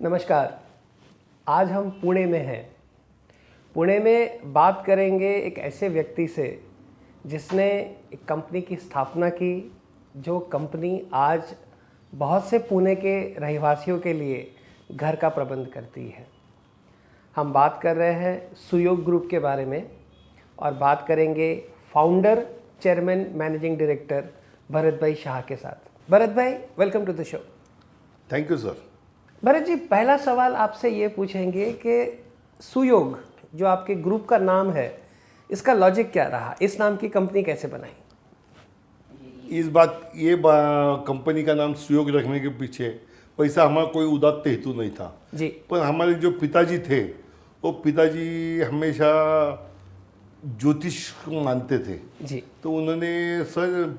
नमस्कार। आज हम पुणे में हैं। पुणे में बात करेंगे एक ऐसे व्यक्ति से जिसने एक कंपनी की स्थापना की, जो कंपनी आज बहुत से पुणे के रहवासियों के लिए घर का प्रबंध करती है। हम बात कर रहे हैं सुयोग ग्रुप के बारे में और बात करेंगे founder, chairman, managing director Bharat bhai Shah के साथ। Bharat bhai, welcome to the show. Thank you sir. Bharat ji, पहला सवाल आपसे ये पूछेंगे कि सुयोग जो आपके ग्रुप का नाम है, इसका लॉजिक क्या रहा? इस नाम की कंपनी कैसे बनाई? ये कंपनी का नाम सुयोग रखने के पीछे पैसा हमारा कोई उदात्त हेतु नहीं था जी। पर हमारे जो पिताजी थे वो पिताजी हमेशा ज्योतिष को मानते थे जी। तो उन्होंने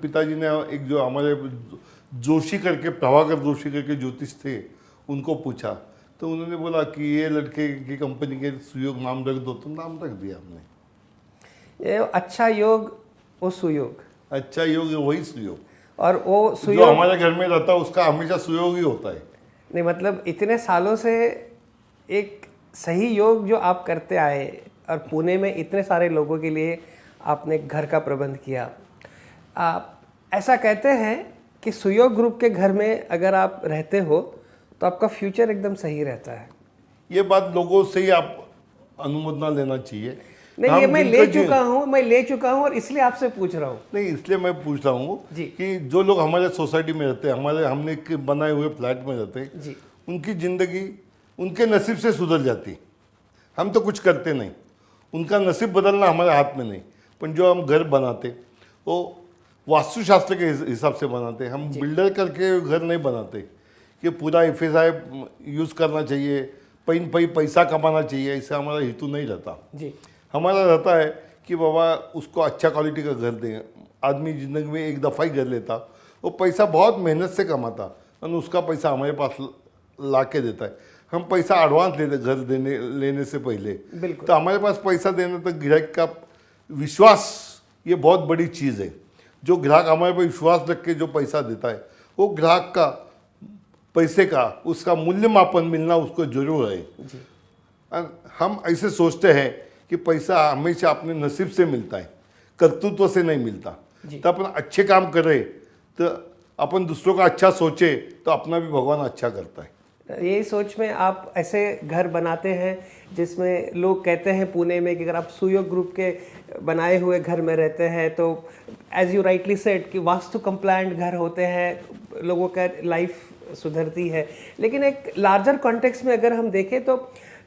पिताजी ने एक जो हमारे जोशी करके, प्रभाकर जोशी करके ज्योतिष थे, उनको पूछा तो उन्होंने बोला कि ये लड़के की कंपनी के सुयोग नाम रख दो, तो नाम रख दिया हमने। ये अच्छा योग वो सुयोग, अच्छा योग वही सुयोग, और वो जो सुयोग हमारे घर में रहता है उसका हमेशा सुयोग ही होता है। नहीं, मतलब इतने सालों से एक सही योग जो आप करते आए और पुणे में इतने सारे लोगों के लिए आपने घर का प्रबंध किया। आप ऐसा कहते हैं कि सुयोग ग्रुप के घर में अगर आप रहते हो तो आपका फ्यूचर एकदम सही रहता है। ये बात लोगों से ही आप अनुमोदन लेना चाहिए। नहीं, ये मैं ले चुका हूँ और इसलिए आपसे पूछ रहा हूँ। नहीं, इसलिए मैं पूछ रहा हूँ जी। कि जो लोग हमारे सोसाइटी में रहते हैं, हमने बनाए हुए फ्लैट में रहते हैं जी। उनकी ज़िंदगी उनके नसीब से सुधर जाती। हम तो कुछ करते नहीं, उनका नसीब बदलना हमारे हाथ में नहीं। पर जो हम घर बनाते वो वास्तुशास्त्र के हिसाब से बनाते। हम बिल्डर करके घर नहीं बनाते कि पूरा FSI यूज़ करना चाहिए, पैसा कमाना चाहिए, इससे हमारा हेतु नहीं रहता जी। हमारा रहता है कि बाबा उसको अच्छा क्वालिटी का घर दें। आदमी ज़िंदगी में एक दफ़ा ही घर लेता, वो पैसा बहुत मेहनत से कमाता और उसका पैसा हमारे पास ला के देता है। हम पैसा एडवांस लेते घर लेने से पहले, तो हमारे पास पैसा देने तक ग्राहक का विश्वास ये बहुत बड़ी चीज़ है। जो ग्राहक हमारे पर विश्वास रख के जो पैसा देता है, वो ग्राहक का पैसे का उसका मूल्य मापन मिलना उसको जरूर है। हम ऐसे सोचते हैं कि पैसा हमेशा अपने नसीब से मिलता है, कर्तृत्व से नहीं मिलता। तो अपन अच्छे काम करें तो अपन दूसरों का अच्छा सोचे तो अपना भी भगवान अच्छा करता है। यही सोच में आप ऐसे घर बनाते हैं जिसमें लोग कहते हैं पुणे में कि अगर आप सुयोग ग्रुप के बनाए हुए घर में रहते हैं तो एज यू राइटली सेड कि वास्तु कंप्लायंट घर होते हैं, लोगों का लाइफ सुधरती है। लेकिन एक लार्जर कॉन्टेक्स्ट में अगर हम देखें तो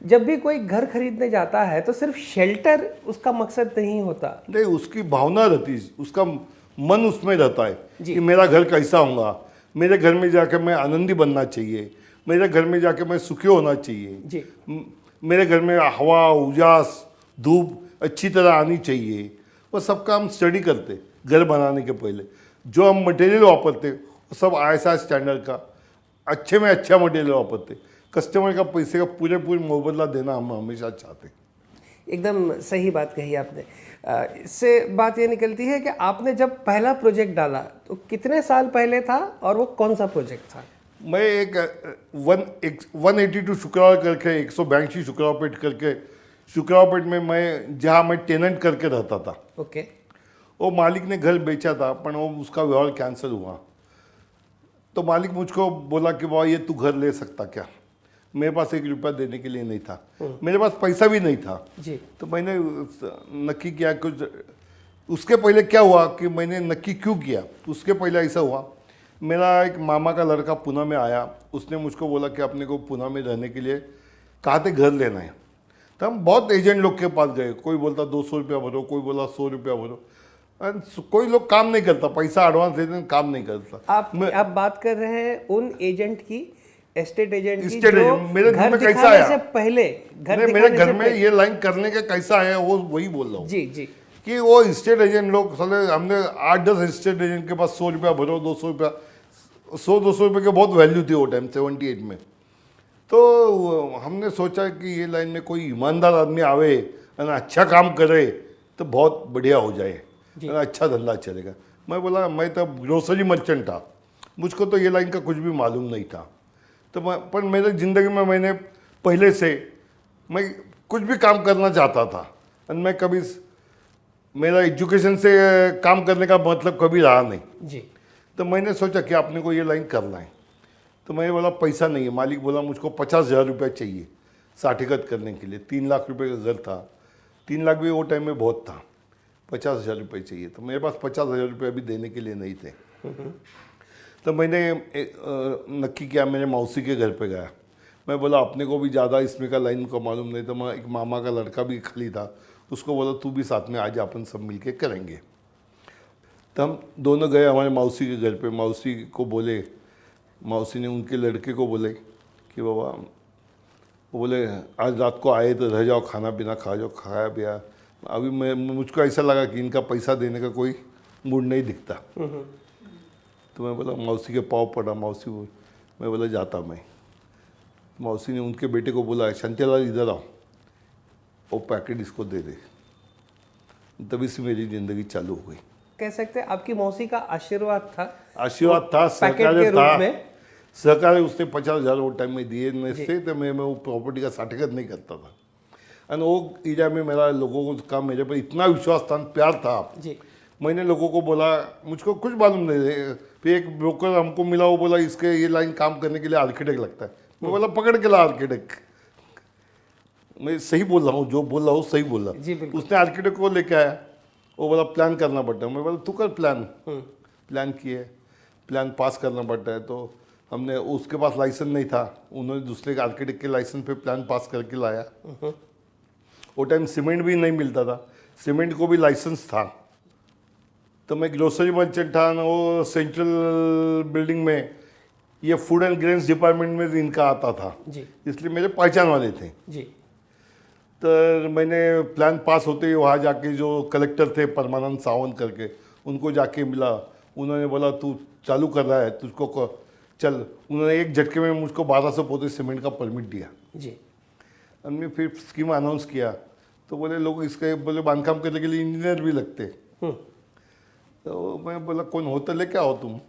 जब भी कोई घर खरीदने जाता है तो सिर्फ शेल्टर उसका मकसद नहीं होता। नहीं, उसकी भावना रहती है, उसका मन उसमें रहता है कि मेरा घर कैसा होगा, मेरे घर में जाकर मैं आनंदी बनना चाहिए, मेरे घर में जाकर मैं सुखी होना चाहिए जी। मेरे घर में हवा, उजास, धूप अच्छी तरह आनी चाहिए। वो सबका हम स्टडी करते घर बनाने के पहले। जो हम मटेरियल वापरते वो सब ISI स्टैंडर्ड का अच्छे में अच्छा मटेरियल वापरते। कस्टमर का पैसे का पूरे मुआवजा देना हम हमेशा चाहते। एकदम सही बात कही आपने। इससे बात ये निकलती है कि आपने जब पहला प्रोजेक्ट डाला तो कितने साल पहले था और वो कौन सा प्रोजेक्ट था? मैं एक 182 शुक्रवार करके 182 शुक्रवारपेट करके, शुक्रवारपेट में मैं जहाँ मैं टेनेंट करके रहता था, ओके। वो मालिक ने घर बेचा था पर वो उसका व्यवहार कैंसिल हुआ। तो मालिक मुझको बोला कि बाबा ये तू घर ले सकता क्या? मेरे पास 1 रुपया देने के लिए नहीं था, मेरे पास पैसा भी नहीं था जी। तो मैंने नक्की किया कुछ। उसके पहले क्या हुआ कि मैंने नक्की क्यों किया, उसके पहले ऐसा हुआ, मेरा एक मामा का लड़का पुणे में आया, उसने मुझको बोला कि अपने को पुणे में रहने के लिए कहाँ से घर लेना है। तो हम बहुत एजेंट लोग के पास गए, कोई बोलता 200 रुपया भरो, कोई बोला 100 रुपया भरो। कोई लोग काम नहीं करता, पैसा एडवांस देते हैं, काम नहीं करता। आप बात कर रहे हैं उन एजेंट की, एस्टेट एजेंट की, जो मेरे घर में कैसा आया से पहले मेरे घर में ये लाइन करने का कैसा आया वो वही बोल रहा हूँ। जी जी। कि वो स्टेट एजेंट लोग साले, हमने 8-10 स्टेट एजेंट के पास 100 रुपया भरो, 200 रुपया, 100-200 रुपये की बहुत वैल्यू थी वो टाइम 78 में। तो हमने सोचा कि ये लाइन में कोई ईमानदार आदमी आवे और अच्छा काम करे तो बहुत बढ़िया हो जाए, अच्छा धंधा चलेगा। मैं बोला, मैं तो ग्रोसरी मर्चेंट था, मुझको तो ये लाइन का कुछ भी मालूम नहीं था। तो पर मेरे ज़िंदगी में मैंने पहले से मैं कुछ भी काम करना चाहता था और मैं कभी मेरा एजुकेशन से काम करने का मतलब कभी रहा नहीं। जी। तो मैंने सोचा कि आपने को ये लाइन करना है। तो मैंने बोला पैसा नहीं है। मालिक बोला मुझको 50,000 रुपये चाहिए साठीगत करने के लिए। 3 लाख रुपए का घर था। 3 लाख भी वो टाइम में बहुत था। 50,000 रुपये चाहिए। तो मेरे पास 50,000 रुपये अभी देने के लिए नहीं थे। तो मैंने नक्की किया, मेरे मौसी के घर पे गया। मैं बोला अपने को भी ज़्यादा इसमें का लाइन को मालूम नहीं। तो मैं एक मामा का लड़का भी खाली था, उसको बोला तू भी साथ में आज अपन सब मिलके करेंगे। तो हम दोनों गए हमारे मौसी के घर पे। मौसी को बोले, मौसी ने उनके लड़के को बोले कि बाबा, वो बोले आज रात को आए तो रह जाओ, खाना पीना खा जाओ। खाया पिया। अभी मुझको ऐसा लगा कि इनका पैसा देने का कोई मूड नहीं दिखता। तो मैं बोला मौसी के पाँव पड़ा। मौसी मैं बोला जाता मैं। मौसी ने उनके बेटे को बोला शंतिलाल इधर आओ, वो पैकेट इसको दे दे। तभी से मेरी ज़िंदगी चालू हो गई। कह सकते हैं आपकी मौसी का आशीर्वाद था। आशीर्वाद था, पैकेट के रूप में सरकार उसने 50,000 वो टाइम में दिए नहीं थे। तो मैं वो प्रॉपर्टी का साठीगत नहीं करता था। और वो एरिया में मेरा लोगों का मेरे पर इतना विश्वास था, प्यार था जी। मैंने लोगों को बोला, मुझको कुछ मालूम नहीं है। फिर एक ब्रोकर हमको मिला, वो बोला इसके ये लाइन काम करने के लिए आर्किटेक्ट लगता है। मैं बोला पकड़ के ला आर्किटेक्ट। मैं सही बोल रहा हूँ, जो बोल रहा हूँ सही बोल रहा। जी बिल्कुल। उसने आर्किटेक्ट को लेके आया। वो बोला प्लान करना पड़ता है। मैं बोला तू कर प्लान। प्लान किए, प्लान पास करना पड़ता है। तो हमने, उसके पास लाइसेंस नहीं था, उन्होंने दूसरे आर्किटेक्ट के लाइसेंस पे प्लान पास करके लाया। वो टाइम सीमेंट भी नहीं मिलता था, सीमेंट को भी लाइसेंस था। तो मैं ग्रोसरी मर्चेंट था ना, वो सेंट्रल बिल्डिंग में ये फूड एंड ग्रेन्स डिपार्टमेंट में इनका आता था जी। इसलिए मेरे पहचान वाले थे। जी। तो मैंने प्लान पास होते ही वहाँ जाके जो कलेक्टर थे परमानंद सावंत करके, उनको जाके मिला। उन्होंने बोला तू चालू कर रहा है, तुझको चल। उन्होंने एक झटके में मुझको 1200 पोते सीमेंट का परमिट दिया। जी। हमने फिर स्कीम अनाउंस किया। तो बोले लोग इसके बोले बांधकाम करने के लिए इंजीनियर भी लगते। तो मैं बोला कौन होता लेके आओ तुम।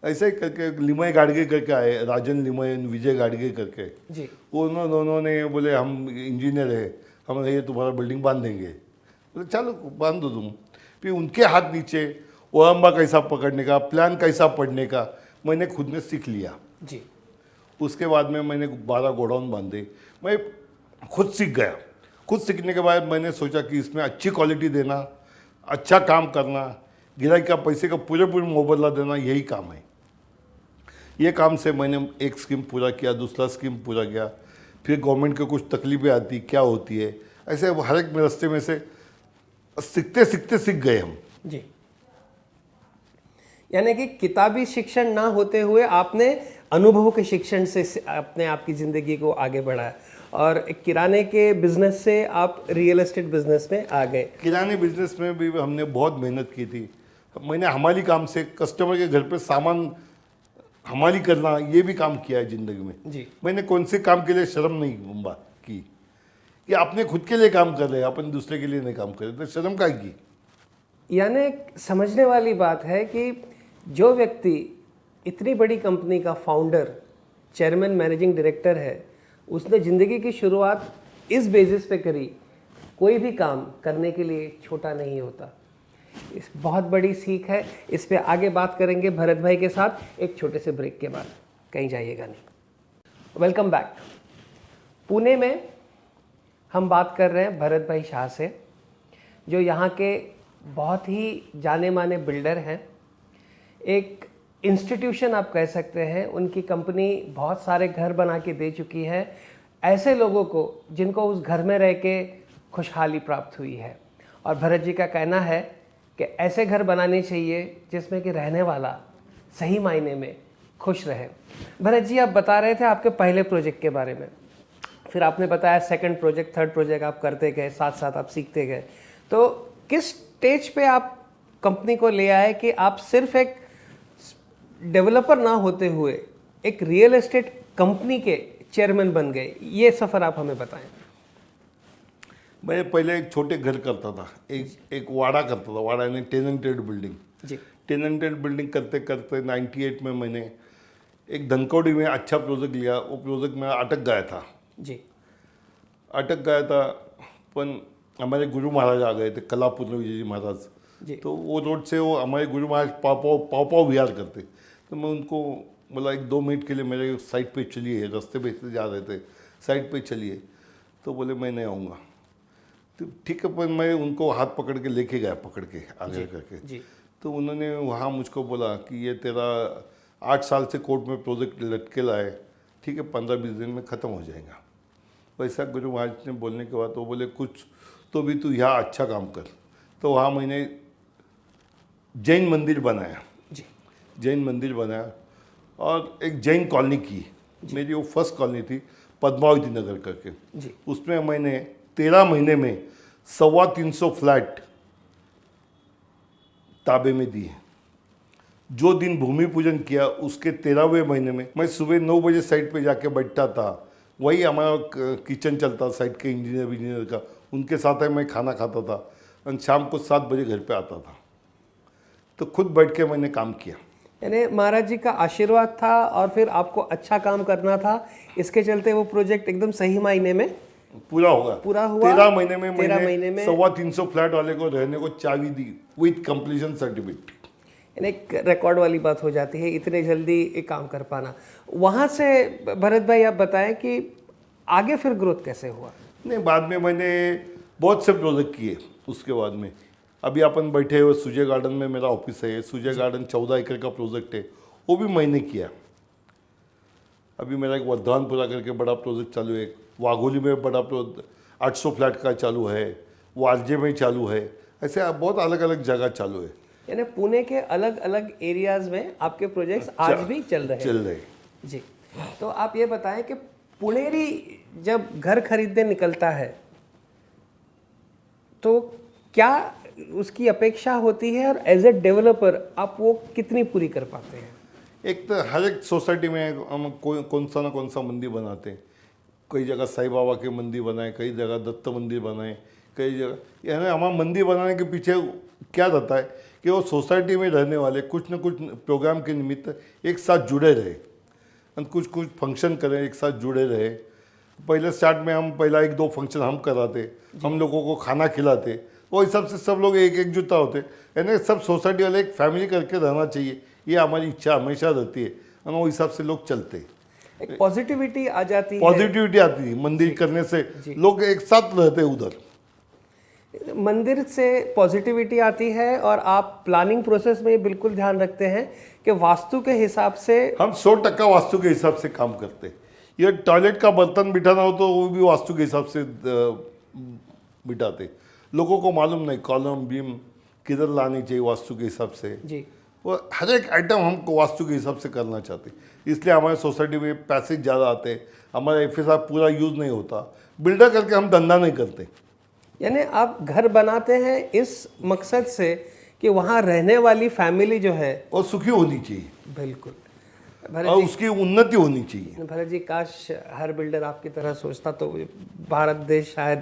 ऐसे ही करके लिमय गाड़गे करके आए, राजन लिमय, विजय गाड़गे करके। जी। उन्होंने बोले हम इंजीनियर है, हम ये तुम्हारा बिल्डिंग बांध देंगे। बोले चलो बांध दो तुम। फिर उनके हाथ नीचे ओलंबा कैसा पकड़ने का, प्लान कैसा पढ़ने का मैंने खुद ने सीख लिया। जी। उसके बाद में मैंने 12 गोडाउन बांधे। मैं खुद सीख गया। खुद सीखने के बाद मैंने सोचा कि इसमें अच्छी क्वालिटी देना, अच्छा काम करना, गिराई का पैसे का पूरे मुआवजा देना, यही काम है। ये काम से मैंने एक स्कीम पूरा किया, दूसरा स्कीम पूरा किया। फिर गवर्नमेंट के कुछ तकलीफें आती क्या होती है, ऐसे हर एक रास्ते में से सीखते सीखते सीख गए हम। जी। यानी कि किताबी शिक्षण ना होते हुए आपने अनुभव के शिक्षण से अपने आपकी ज़िंदगी को आगे बढ़ाया और एक किराने के बिजनेस से आप रियल एस्टेट बिजनेस में आ गए। किराने बिजनेस में भी हमने बहुत मेहनत की थी। मैंने हमारी काम से कस्टमर के घर पे सामान हमारी करना, ये भी काम किया है ज़िंदगी में। जी। मैंने कौन से काम के लिए शर्म नहीं बात की कि आपने खुद के लिए काम कर रहे हैं, अपन दूसरे के लिए नहीं काम कर रहे, तो शर्म काहे की। यानी समझने वाली बात है कि जो व्यक्ति इतनी बड़ी कंपनी का फाउंडर, चेयरमैन, मैनेजिंग डायरेक्टर है, उसने ज़िंदगी की शुरुआत इस बेसिस पे करी। कोई भी काम करने के लिए छोटा नहीं होता। इस बहुत बड़ी सीख है। इस पे आगे बात करेंगे भरत भाई के साथ एक छोटे से ब्रेक के बाद। कहीं जाइएगा नहीं। Welcome back. पुणे में हम बात कर रहे हैं भरत भाई शाह से, जो यहाँ के बहुत ही जाने माने बिल्डर हैं। एक इंस्टीट्यूशन आप कह सकते हैं। उनकी कंपनी बहुत सारे घर बना के दे चुकी है ऐसे लोगों को जिनको उस घर में रह के खुशहाली प्राप्त हुई है। और भरत जी का कहना है कि ऐसे घर बनाने चाहिए जिसमें कि रहने वाला सही मायने में खुश रहे। भरत जी, आप बता रहे थे आपके पहले प्रोजेक्ट के बारे में, फिर आपने बताया सेकंड प्रोजेक्ट, थर्ड प्रोजेक्ट आप करते गए, साथ साथ आप सीखते गए। तो किस स्टेज पे आप कंपनी को ले आए कि आप सिर्फ एक डेवलपर ना होते हुए एक रियल एस्टेट कंपनी के चेयरमैन बन गए? ये सफ़र आप हमें बताएं। मैं पहले एक छोटे घर करता था, एक वाड़ा करता था। वाड़ा यानी टेनेंटेड बिल्डिंग। जी। टेनेंटेड बिल्डिंग करते करते 98 में मैंने एक धनकौड़ी में अच्छा प्रोजेक्ट लिया, वो प्रोजेक्ट में अटक गया था। जी अटक गया था, पण हमारे गुरु महाराज आ गए थे, कलापुर विजय जी महाराज। जी तो वो रोड से वो हमारे गुरु महाराज पाव विहार करते। तो मैं उनको बोला 1-2 मिनट के लिए मेरे साइड पे चलिए, रास्ते पे से जा रहे थे, साइड पे चलिए। तो बोले मैं नहीं आऊँगा। तो ठीक है, पर मैं उनको हाथ पकड़ के लेके गया, पकड़ के आगे करके। जी तो उन्होंने वहाँ मुझको बोला कि ये तेरा 8 साल से कोर्ट में प्रोजेक्ट लटकेला है, ठीक है, 15-20 दिन में ख़त्म हो जाएगा। वैसा गुरु महाराज ने बोलने के बाद वो बोले कुछ तो भी तू यहाँ अच्छा काम कर। तो वहाँ मैंने जैन मंदिर बनाया, जी जैन मंदिर बनाया और एक जैन कॉलोनी की। मेरी वो फर्स्ट कॉलोनी थी पद्मावती नगर करके। जी उसमें मैंने 13 महीने में 350 फ्लैट ताबे में दिए। जो दिन भूमि पूजन किया उसके 13वें महीने में मैं सुबह 9 बजे साइट पे जाके बैठता था। वही हमारा किचन चलता साइट के इंजीनियर का, उनके साथ ही मैं खाना खाता था और शाम को 7 बजे घर पे आता था। तो खुद बैठ के मैंने काम किया। यानी महाराज जी का आशीर्वाद था और फिर आपको अच्छा काम करना था, इसके चलते वो प्रोजेक्ट एकदम सही मायने में पूरा होगा। पूरा हुआ। 13 महीने में 13 मैंने महीने में 350 फ्लैट वाले को रहने को चाबी दी विथ कंप्लीशन सर्टिफिकेट। यानी एक रिकॉर्ड वाली बात हो जाती है इतने जल्दी एक काम कर पाना। वहाँ से भरत भाई आप बताएं कि आगे फिर ग्रोथ कैसे हुआ? नहीं, बाद में मैंने बहुत से प्रोजेक्ट किए। उसके बाद में अभी अपन बैठे हुए सूर्य गार्डन में मेरा ऑफिस है। सूर्य गार्डन 14 एकड़ का प्रोजेक्ट है, वो भी मैंने किया। अभी मेरा एक वर्धमानपुरा करके बड़ा प्रोजेक्ट चालू है, वाघोली में बड़ा 800 फ्लैट का चालू है, वारजे में चालू है, ऐसे बहुत अलग अलग जगह चालू है। यानी पुणे के अलग अलग एरियाज में आपके प्रोजेक्ट्स आज भी चल रहे हैं। जी, तो आप ये बताएं कि पुणेरी जब घर खरीदने निकलता है तो क्या उसकी अपेक्षा होती है और एज ए डेवलपर आप वो कितनी पूरी कर पाते हैं? एक तो हर एक सोसाइटी में हम कौन सा मंदिर बनाते हैं। कई जगह साईं बाबा के मंदिर बनाए, कई जगह दत्त मंदिर बनाए, कई जगह यानी हमारा मंदिर बनाने के पीछे क्या रहता है कि वो सोसाइटी में रहने वाले कुछ न कुछ प्रोग्राम के निमित्त एक साथ जुड़े रहे और कुछ कुछ फंक्शन करें, एक साथ जुड़े रहे। पहले स्टार्ट में हम पहला 1-2 फंक्शन हम कराते, हम लोगों को खाना खिलाते, वो हिसाब से सब लोग एकजुटता होते। यानी सब सोसाइटी वाले एक फैमिली करके रहना चाहिए, ये हमारी इच्छा हमेशा रहती है और वो हिसाब से लोग चलते। एक पॉजिटिविटी आ जाती है, पॉजिटिविटी आती है मंदिर करने से, लोग एक साथ रहते उधर। मंदिर से पॉजिटिविटी आती है और आप प्लानिंग प्रोसेस में बिल्कुल ध्यान रखते हैं कि वास्तु के हिसाब से हम 100% वास्तु के हिसाब से काम करते हैं। ये टॉयलेट का बर्तन बिठाना हो तो वो भी वास्तु के हिसाब से बिठाते। लोगों को मालूम नहीं कॉलम बीम किधर लानी चाहिए वास्तु के हिसाब से। जी, वो हर एक आइटम हमको वास्तु के हिसाब से करना चाहते, इसलिए हमारे सोसाइटी में पैसे ज़्यादा आते हैं। हमारा एफएसआर पूरा यूज़ नहीं होता, बिल्डर करके हम धंधा नहीं करते। यानी आप घर बनाते हैं इस मकसद से कि वहाँ रहने वाली फैमिली जो है और सुखी होनी चाहिए, बिल्कुल। और उसकी उन्नति होनी चाहिए। भरत जी, काश हर बिल्डर आपकी तरह सोचता तो भारत देश शायद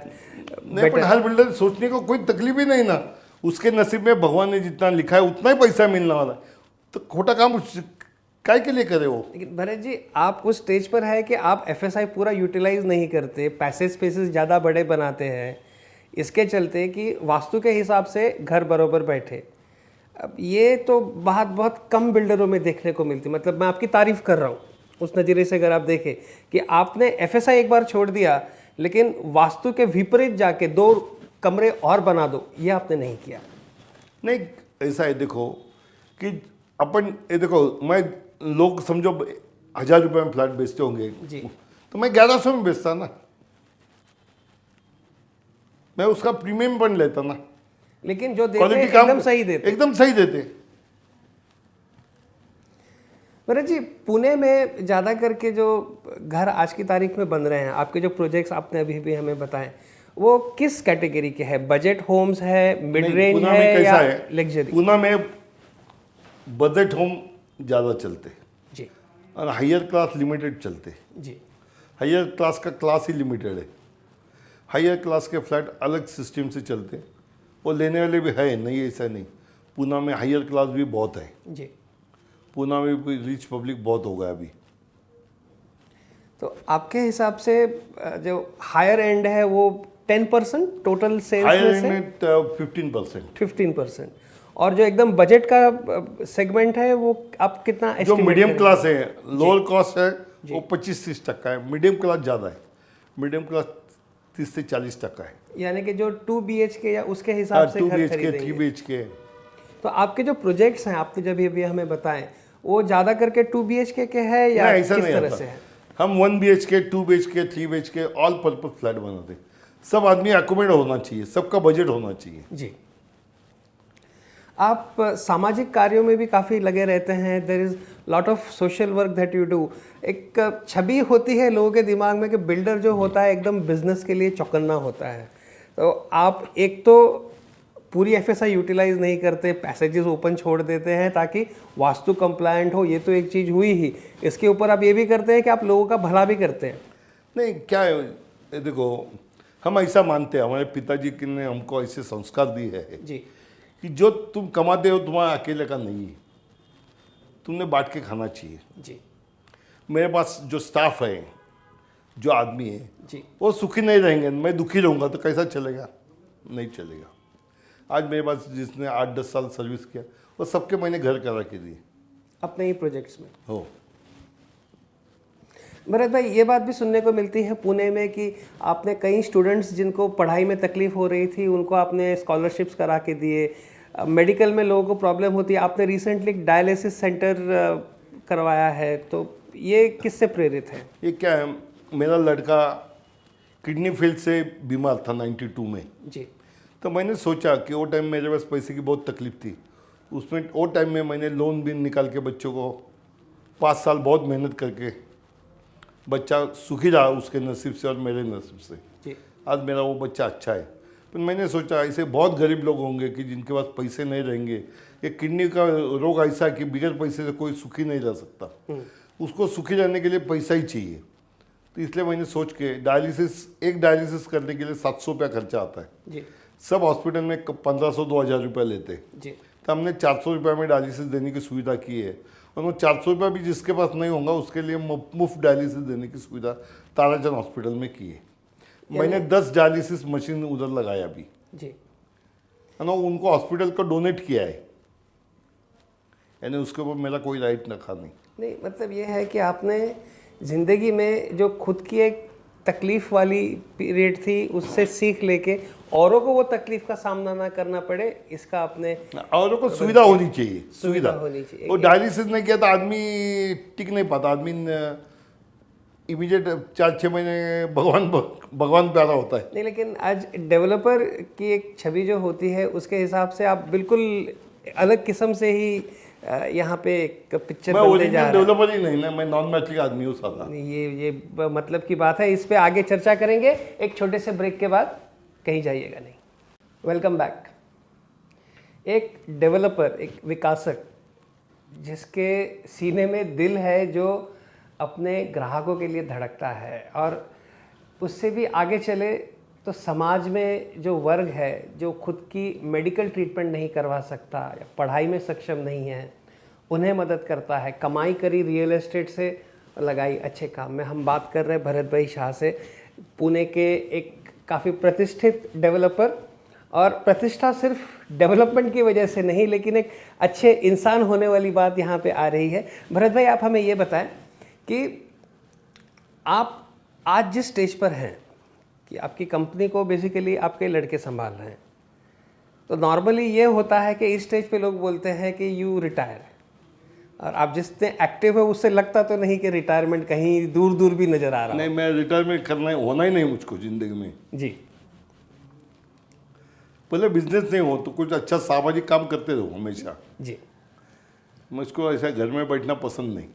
नहीं, पर हर बिल्डर सोचने को कोई तकलीफ ही नहीं ना। उसके नसीब में भगवान ने जितना लिखा है उतना ही पैसा मिलने वाला है, तो खोटा काम काय के लिए करे वो। लेकिन भरत जी, आप उस स्टेज पर है कि आप एफएसआई पूरा यूटिलाइज नहीं करते, पैसे स्पेसेस ज़्यादा बड़े बनाते हैं, इसके चलते कि वास्तु के हिसाब से घर बरोबर बैठे। अब ये तो बात बहुत कम बिल्डरों में देखने को मिलती, मतलब मैं आपकी तारीफ कर रहा हूँ उस नज़रिए से। अगर आप देखें कि आपने एफएसआई एक बार छोड़ दिया लेकिन वास्तु के विपरीत जाके 2 कमरे और बना दो, ये आपने नहीं किया। नहीं, ऐसा है देखो कि अपन ये देखो, मैं लोग समझो 1000 रुपये में फ्लैट बेचते होंगे जी, तो मैं 1100 में बेचता ना, मैं उसका प्रीमियम बन लेता ना। लेकिन जो देते क्वालिटी एकदम सही देते। एकदम सही देते। भरत जी, पुणे में ज़्यादा करके जो घर आज की तारीख में बन रहे हैं, आपके जो प्रोजेक्ट्स आपने अभी भी हमें बताएं, वो किस कैटेगरी के हैं? बजट होम्स है, मिड रेंज है या लग्जरी? पुणे में बजट होम ज़्यादा चलते जी, और हायर क्लास लिमिटेड चलते। जी, हायर क्लास का क्लास ही लिमिटेड है। हायर क्लास के फ्लैट अलग सिस्टम से चलते, वो लेने वाले भी है, नहीं ऐसा नहीं। पुणे में हायर क्लास भी बहुत है, जी, पूना में भी रिच पब्लिक बहुत हो गया अभी। तो आपके हिसाब से जो हायर एंड है वो 10% टोटल सेल्स हायर में से? एंड 15%। 15%। और जो एकदम बजट का सेगमेंट है वो आप कितना जो estimate मीडियम करेंगे? क्लास है, लोअर कॉस्ट है, वो 25-30% है। मीडियम क्लास ज़्यादा है, मीडियम क्लास 30 से 40% है। यानी कि जो 2 BHK या उसके हिसाब से 2 घर BHK, खरीदेंगे। 3 BHK। तो आपके जो प्रोजेक्ट्स हैं आपने जब अभी हमें बताएं वो ज़्यादा करके 2 BHK के हैं या नहीं, ऐसा किस नहीं तरह आता। से है? हम 1 BHK, 2 BHK, 3 BHK all purpose flat बनाते हैं। सब आदमी अकोमोडेट होना चाहिए, सबका बजट होना चाहिए। जी। आप सामाजिक कार्यों में भी काफ़ी लगे रहते हैं। There is lot of social work that you do. एक छवि होती है लोगों के दिमाग में कि बिल्डर जो होता है एकदम बिजनेस के लिए चौकन्ना होता है। तो आप एक तो पूरी FSI यूटिलाइज नहीं करते, पैसेजेस ओपन छोड़ देते हैं ताकि वास्तु कंप्लायंट हो, ये तो एक चीज़ हुई ही। इसके ऊपर आप ये भी करते हैं कि आप लोगों का भला भी करते हैं। नहीं, क्या है, ये देखो, हम ऐसा मानते हैं, हमारे पिताजी ने हमको ऐसे संस्कार दिए हैं जी कि जो तुम कमाते हो तुम्हारा अकेले का नहीं है, तुमने बांट के खाना चाहिए। जी मेरे पास जो स्टाफ है, जो आदमी है, जी वो सुखी नहीं रहेंगे, मैं दुखी रहूँगा तो कैसा चलेगा? नहीं चलेगा। आज मेरे पास जिसने 8-10 साल सर्विस किया, वो सबके मैंने घर करा के दिए अपने ही प्रोजेक्ट्स में। हो। भरत भाई, ये बात भी सुनने को मिलती है पुणे में कि आपने कई स्टूडेंट्स जिनको पढ़ाई में तकलीफ हो रही थी उनको आपने स्कॉलरशिप्स करा के दिए। मेडिकल में लोगों को प्रॉब्लम होती है, आपने रिसेंटली डायलिसिस सेंटर करवाया है। तो ये किससे प्रेरित है? ये क्या है, मेरा लड़का किडनी फेल से बीमार था 92 में। जी तो मैंने सोचा कि वो टाइम मेरे पास पैसे की बहुत तकलीफ थी, उसमें वो टाइम में मैंने लोन भी निकाल के बच्चों को 5 साल बहुत मेहनत करके बच्चा सुखी रहा उसके नसीब से और मेरे नसीब से। जी आज मेरा वो बच्चा अच्छा है। पर मैंने सोचा ऐसे बहुत गरीब लोग होंगे कि जिनके पास पैसे नहीं रहेंगे। ये किडनी का रोग ऐसा है कि बगैर पैसे से कोई सुखी नहीं रह सकता, उसको सुखी रहने के लिए पैसा ही चाहिए। तो इसलिए मैंने सोच के एक डायलिसिस करने के लिए 700 रुपया खर्चा आता है। जी सब हॉस्पिटल में 1500-2000 रुपये लेते हैं। जी तो हमने 400 रुपये में डायलिसिस देने की सुविधा की है। और वो 400 रुपये भी जिसके पास नहीं होगा उसके लिए मुफ्त डायलिसिस देने की सुविधा ताराचंद हॉस्पिटल में की है। मैंने 10 डायलिसिस मशीन उधर लगाया अभी, जी है ना, उनको हॉस्पिटल को डोनेट किया है, यानी उसके ऊपर मेरा कोई राइट रखा नहीं। नहीं, मतलब ये है कि आपने ज़िंदगी में जो खुद की एक तकलीफ़ वाली पीरियड थी उससे सीख लेके औरों को वो तकलीफ़ का सामना ना करना पड़े, इसका आपने औरों को सुविधा होनी चाहिए, सुविधा होनी चाहिए। वो डायलिसिस नहीं किया तो आदमी टिक नहीं पाता। आदमी इमीडिएट 4-6 महीने भगवान प्यारा होता है। नहीं, लेकिन आज डेवलपर की एक छवि जो होती है उसके हिसाब से आप बिल्कुल अलग किस्म से ही यहाँ पे एक पिक्चर मैं बनते जा ओरिजिनल रहा है। डेवलपर ही नहीं ना, मैं नॉन मैट्रिक आदमी हूँ साला। ये मतलब की बात है, इस पे आगे चर्चा करेंगे एक छोटे से ब्रेक के बाद, कहीं जाइएगा नहीं। Welcome back. एक डेवलपर, एक विकासक जिसके सीने में दिल है, जो अपने ग्राहकों के लिए धड़कता है और उससे भी आगे चले तो समाज में जो वर्ग है जो खुद की मेडिकल ट्रीटमेंट नहीं करवा सकता या पढ़ाई में सक्षम नहीं है, उन्हें मदद करता है। कमाई करी रियल एस्टेट से, लगाई अच्छे काम में। हम बात कर रहे हैं भरत भाई शाह से, पुणे के एक काफ़ी प्रतिष्ठित डेवलपर। और प्रतिष्ठा सिर्फ डेवलपमेंट की वजह से नहीं, लेकिन एक अच्छे इंसान होने वाली बात यहाँ पे आ रही है। भरत भाई, आप हमें ये बताएं कि आप आज जिस स्टेज पर हैं कि आपकी कंपनी को बेसिकली आपके लड़के संभाल रहे हैं, तो नॉर्मली ये होता है कि इस स्टेज पे लोग बोलते हैं कि यू रिटायर, और आप जितने एक्टिव है उससे लगता तो नहीं कि रिटायरमेंट कहीं दूर दूर भी नज़र आ रहा नहीं, मैं रिटायरमेंट करना होना ही नहीं मुझको ज़िंदगी में। जी पहले बिजनेस नहीं हो तो कुछ अच्छा सामाजिक काम करते रहो हमेशा। जी। मुझको ऐसा घर में बैठना पसंद नहीं।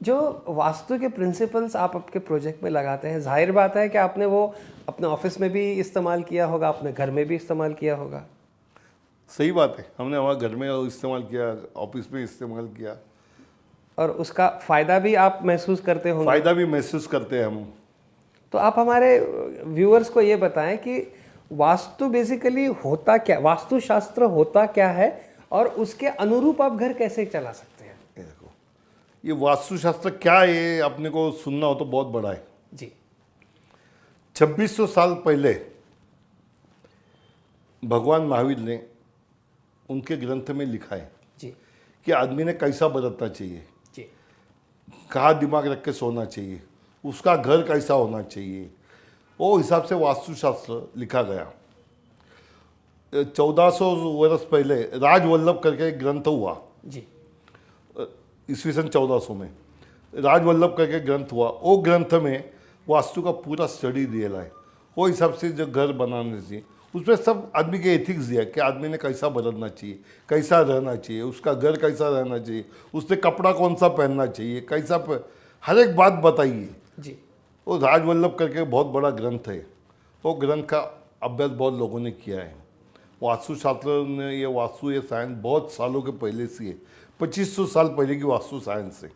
जो वास्तु के प्रिंसिपल्स आप आपके प्रोजेक्ट में लगाते हैं, जाहिर बात है कि आपने वो अपने ऑफिस में भी इस्तेमाल किया होगा, अपने घर में भी इस्तेमाल किया होगा। सही बात है, हमने हमारे घर में इस्तेमाल किया, ऑफिस में इस्तेमाल किया, और उसका फ़ायदा भी आप महसूस करते होंगे। फ़ायदा भी महसूस करते हैं हम। तो आप हमारे व्यूअर्स को ये बताएं कि वास्तु बेसिकली होता क्या, वास्तुशास्त्र होता क्या है और उसके अनुरूप आप घर कैसे चला सकते हैं। ये वास्तुशास्त्र क्या है ये अपने को सुनना हो तो बहुत बड़ा है। जी 2600 साल पहले भगवान महावीर ने उनके ग्रंथ में लिखा है जी कि आदमी ने कैसा बरतना चाहिए, जी कहाँ दिमाग रख के सोना चाहिए, उसका घर कैसा होना चाहिए, वो हिसाब से वास्तुशास्त्र लिखा गया। 1400 वर्ष पहले राजवल्लभ करके एक ग्रंथ हुआ, जी ईस्वीसन 1400 में राजवल्लभ करके ग्रंथ हुआ। वो ग्रंथ में वास्तु का पूरा स्टडी दिया है, वो हिसाब से जो घर बनाने चाहिए उसमें सब आदमी के एथिक्स दिया कि आदमी ने कैसा बदलना चाहिए, कैसा रहना चाहिए, उसका घर कैसा रहना चाहिए, उसने कपड़ा कौन सा पहनना चाहिए, कैसा हर एक बात बताइए। जी वो राजवल्लभ करके बहुत बड़ा ग्रंथ है, वो ग्रंथ का अभ्यास बहुत लोगों ने किया है। वास्तुशास्त्र ने ये वास्तु ये साइंस बहुत सालों के पहले से है, 2500 साल पहले की वास्तु साइंस है।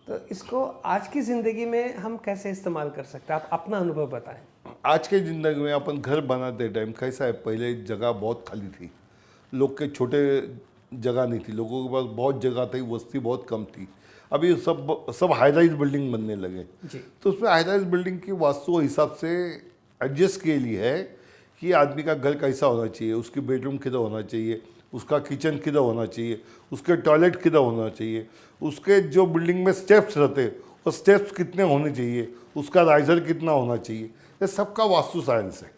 तो इसको आज की ज़िंदगी में हम कैसे इस्तेमाल कर सकते हैं, आप अपना अनुभव बताएं। आज के ज़िंदगी में अपन घर बनाते टाइम कैसा है, पहले जगह बहुत खाली थी, लोग के छोटे जगह नहीं थी, लोगों के पास बहुत जगह थी, वस्ती बहुत कम थी। अभी सब हाई राइज बिल्डिंग बनने लगे, जी तो उसमें हाई राइज बिल्डिंग की वास्तु हिसाब से एडजस्ट के लिए है कि आदमी का घर कैसा होना चाहिए, उसकी बेडरूम किधर होना चाहिए, उसका किचन किधर होना चाहिए, उसके टॉयलेट किधर होना चाहिए, उसके जो बिल्डिंग में स्टेप्स रहते वो स्टेप्स कितने होने चाहिए, उसका राइजर कितना होना चाहिए, ये सबका वास्तु साइंस है।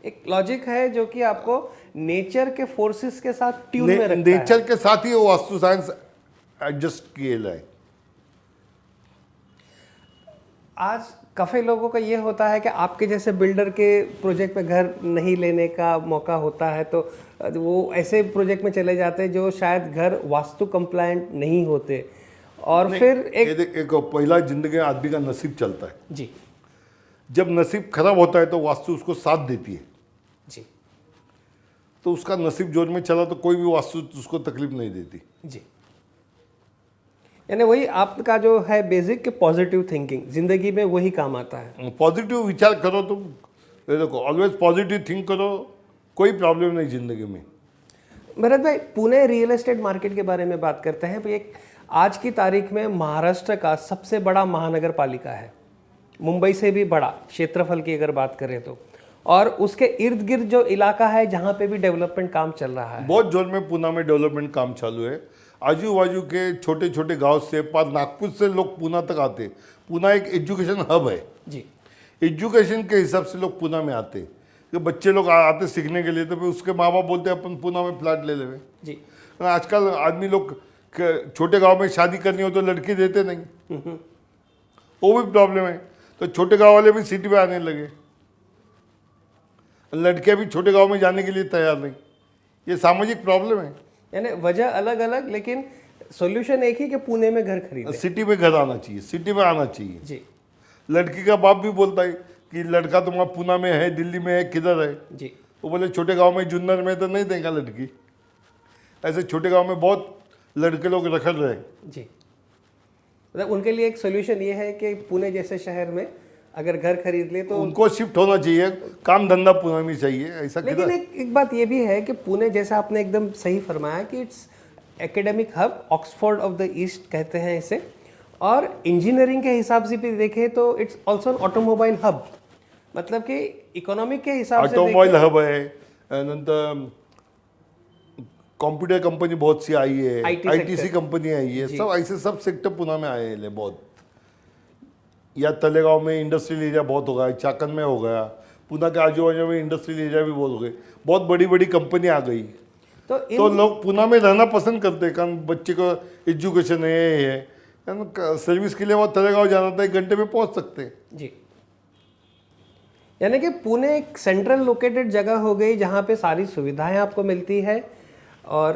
एक लॉजिक है जो कि आपको नेचर के फोर्सेस के साथ ट्यून में रखता है। नेचर के साथ ही वो वास्तु साइंस एडजस्ट किया है। आज काफ़ी लोगों का ये होता है कि आपके जैसे बिल्डर के प्रोजेक्ट में घर नहीं लेने का मौका होता है, तो वो ऐसे प्रोजेक्ट में चले जाते हैं जो शायद घर वास्तु कंप्लायंट नहीं होते, और फिर एक पहला जिंदगी में आदमी का नसीब चलता है। जी जब नसीब खराब होता है तो वास्तु उसको साथ देती है, जी तो उसका नसीब जोर में चला तो कोई भी वास्तु उसको तकलीफ नहीं देती। जी यानी वही आपका जो है बेसिक के पॉजिटिव थिंकिंग जिंदगी में वही काम आता है। पॉजिटिव विचार करो तुम, ये देखो ऑलवेज पॉजिटिव थिंक करो, कोई प्रॉब्लम नहीं जिंदगी में। भरत भाई, पुणे रियल एस्टेट मार्केट के बारे में बात करते हैं। एक आज की तारीख में महाराष्ट्र का सबसे बड़ा महानगर पालिका है, मुंबई से भी बड़ा क्षेत्रफल की अगर बात करें तो, और उसके इर्द गिर्द जो इलाका है जहाँ पे भी डेवलपमेंट काम चल रहा है, बहुत जोर में पुणे में डेवलपमेंट काम चालू है। आजू बाजू के छोटे छोटे गांव से पास नागपुर से लोग पुणे तक आते। पुणे एक एजुकेशन हब है जी। एजुकेशन के हिसाब से लोग पुणे में आते कि बच्चे लोग आते सीखने के लिए, तो फिर उसके माँ बाप बोलते अपन पुणे में फ्लैट ले लेवे जी। आजकल आदमी लोग छोटे गांव में शादी करनी हो तो लड़की देते नहीं, वो भी प्रॉब्लम है। तो छोटे गांव वाले भी सिटी में आने लगे, लड़कियां भी छोटे गांव में जाने के लिए तैयार नहीं। ये सामाजिक प्रॉब्लम है। यानी वजह अलग अलग, लेकिन सॉल्यूशन एक ही कि पुणे में घर खरीदे, सिटी में घर आना चाहिए, सिटी में आना चाहिए जी। लड़की का बाप भी बोलता है कि लड़का तुम्हारा पुणे में है, दिल्ली में है, किधर है जी। वो बोले छोटे गांव में जुन्नर में तो नहीं देगा लड़की। ऐसे छोटे गांव में बहुत लड़के लोग रखल रहे जी। मतलब उनके लिए एक सोल्यूशन ये है कि पुणे जैसे शहर में अगर घर खरीद ले तो उनको शिफ्ट होना चाहिए, काम धंधा पुणे में चाहिए। ऐसा लेकिन एक बात ये भी है कि पुणे, जैसा आपने एकदम सही फरमाया कि it's academic hub, Oxford of the east कहते हैं इसे, और इंजीनियरिंग के हिसाब से भी देखें तो it's also an automobile hub, मतलब कि इकोनॉमिक के हिसाब से ऑटोमोबाइल हब है, नंतर कंप्यूटर कंपनी बहुत सी आई है, आईटीसी कंपनी आई है, सब ऐसे सब सेक्टर पुणे में आए हैं बहुत। या तलेगांव में इंडस्ट्रियल एरिया बहुत हो गया, चाकन में हो गया, पुणे के आजू बाजू में इंडस्ट्रियल एरिया भी बहुत हो गए, बहुत बड़ी बड़ी कंपनी आ गई। तो लोग पुणे में रहना पसंद करते हैं, कारण बच्चे को एजुकेशन है, ये है, सर्विस के लिए वो तलेगांव जाना था, 1 घंटे में पहुंच सकते हैं जी। यानी कि पुणे एक सेंट्रल लोकेटेड जगह हो गई जहाँ पे सारी सुविधाएं आपको मिलती है, और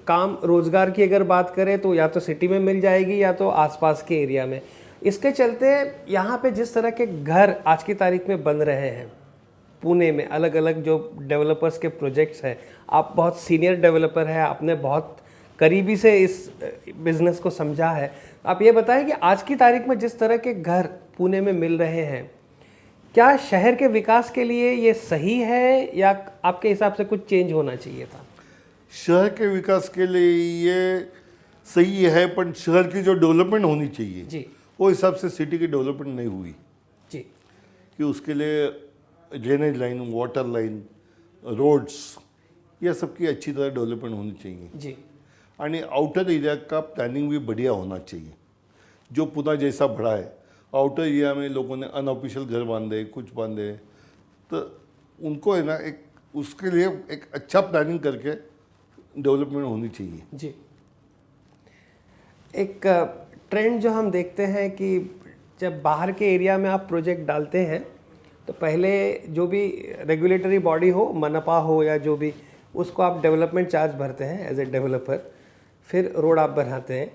काम रोजगार की अगर बात करें तो या तो सिटी में मिल जाएगी या तो आसपास के एरिया में। इसके चलते यहाँ पे जिस तरह के घर आज की तारीख में बन रहे हैं पुणे में, अलग अलग जो डेवलपर्स के प्रोजेक्ट्स हैं, आप बहुत सीनियर डेवलपर हैं, आपने बहुत करीबी से इस बिज़नेस को समझा है, आप ये बताएं कि आज की तारीख में जिस तरह के घर पुणे में मिल रहे हैं, क्या शहर के विकास के लिए ये सही है या आपके हिसाब से कुछ चेंज होना चाहिए था? शहर के विकास के लिए ये सही है, पर शहर की जो डेवलपमेंट होनी चाहिए जी वो हिसाब से सिटी की डेवलपमेंट नहीं हुई जी कि उसके लिए drainage line, water line, roads, ये सब की अच्छी तरह डेवलपमेंट होनी चाहिए। जी आणि आउटर एरिया का प्लानिंग भी बढ़िया होना चाहिए। जो पुणे जैसा बड़ा है, आउटर एरिया में लोगों ने अनऑफिशियल घर बांधे, कुछ बांधे, तो उनको है ना एक उसके लिए एक अच्छा प्लानिंग करके डेवलपमेंट होनी चाहिए। जी। एक ट्रेंड जो हम देखते हैं कि जब बाहर के एरिया में आप प्रोजेक्ट डालते हैं तो पहले जो भी रेगुलेटरी बॉडी हो, मनपा हो या जो भी, उसको आप डेवलपमेंट चार्ज भरते हैं एज ए डेवलपर। फिर रोड आप बनाते हैं,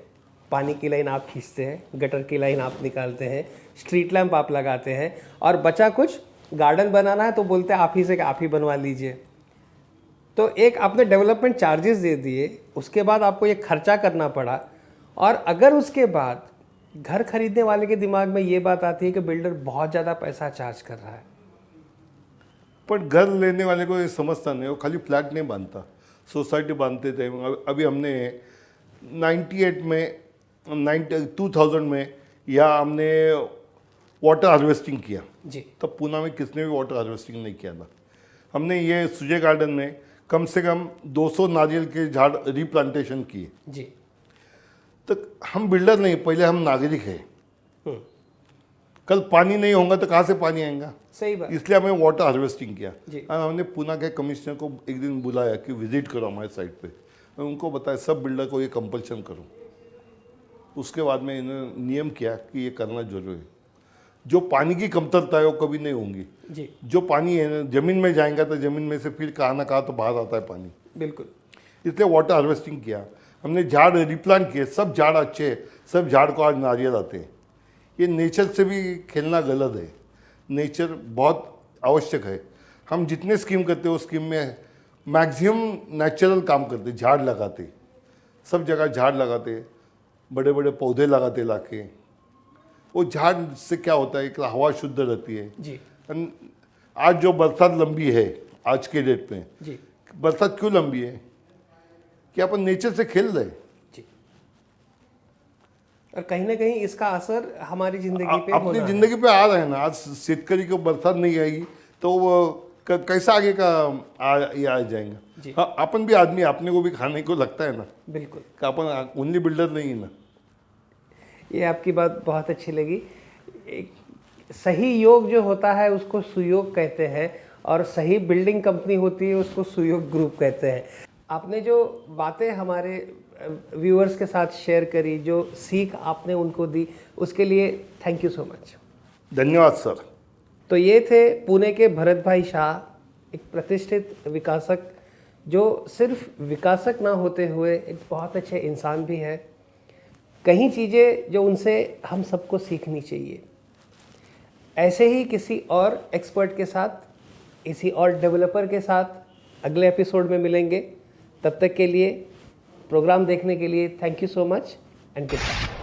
पानी की लाइन आप खींचते हैं, गटर की लाइन आप निकालते हैं, स्ट्रीट लैंप आप लगाते हैं, और बचा कुछ गार्डन बनाना है तो बोलते हैं आप ही से आप ही बनवा लीजिए। तो एक आपने डेवलपमेंट चार्जेस दे दिए, उसके बाद आपको ये खर्चा करना पड़ा, और अगर उसके बाद घर खरीदने वाले के दिमाग में ये बात आती है कि बिल्डर बहुत ज़्यादा पैसा चार्ज कर रहा है। पर घर लेने वाले को ये समझता नहीं, वो खाली फ्लैट नहीं बांधता, सोसाइटी बांधते थे। अभी हमने 98 में 2000 में यहाँ हमने वाटर हार्वेस्टिंग किया। जी तब पुणे में किसने भी वाटर हार्वेस्टिंग नहीं किया था। हमने ये सुजय गार्डन में कम से कम 200 नारियल के झाड़ रिप्लांटेशन किए। जी तो हम बिल्डर नहीं, पहले हम नागरिक हैं। कल पानी नहीं होगा तो कहाँ से पानी आएगा? सही बात। इसलिए हमें वाटर हार्वेस्टिंग किया। जी। और हमने पुणे के कमिश्नर को एक दिन बुलाया कि विजिट करो हमारे साइट पे। मैं उनको बताया सब बिल्डर को ये कंपल्सन करो। उसके बाद में इन्होंने नियम किया कि ये करना जरूरी है। जो पानी की कमतरता है वो कभी नहीं होंगी। जी जो पानी है जमीन में जाएगा तो जमीन में से फिर कहाँ ना कहाँ तो बाहर आता है पानी। बिल्कुल। इसलिए वाटर हार्वेस्टिंग किया हमने, झाड़ रिप्लांट किए, सब झाड़ अच्छे, सब झाड़ को आज नारियल आते हैं। ये नेचर से भी खेलना गलत है। नेचर बहुत आवश्यक है। हम जितने स्कीम करते हैं उस स्कीम में मैक्सिमम नेचुरल काम करते, झाड़ लगाते, सब जगह झाड़ लगाते, बड़े बड़े पौधे लगाते लाके। वो झाड़ से क्या होता है कि हवा शुद्ध रहती है। जी आज जो बरसात लंबी है आज के डेट में, जी बरसात क्यों लंबी है कि अपन नेचर से खेल रहे हैं। जी। और कहीं ना कहीं इसका असर हमारी जिंदगी पे अपनी होना है। जिंदगी पे आ रहे हैं ना। आज शेतकरी को बरसात नहीं आएगी तो वो कैसा आगे का ये आ जाएंगे। हाँ, अपन भी आदमी, अपने को भी खाने को लगता है ना। बिल्कुल। कि अपन ओनली बिल्डर नहीं है ना। ये आपकी बात बहुत अच्छी लगी। एक सही योग जो होता है उसको सुयोग कहते हैं, और सही बिल्डिंग कंपनी होती है उसको सुयोग ग्रुप कहते हैं। आपने जो बातें हमारे व्यूअर्स के साथ शेयर करी, जो सीख आपने उनको दी, उसके लिए थैंक यू सो मच। धन्यवाद सर। तो ये थे पुणे के भरत भाई शाह, एक प्रतिष्ठित विकासक जो सिर्फ विकासक ना होते हुए एक बहुत अच्छे इंसान भी है। कई चीज़ें जो उनसे हम सबको सीखनी चाहिए। ऐसे ही किसी और एक्सपर्ट के साथ, किसी और डेवलपर के साथ अगले एपिसोड में मिलेंगे। तब तक के लिए, प्रोग्राम देखने के लिए thank you so much and good bye.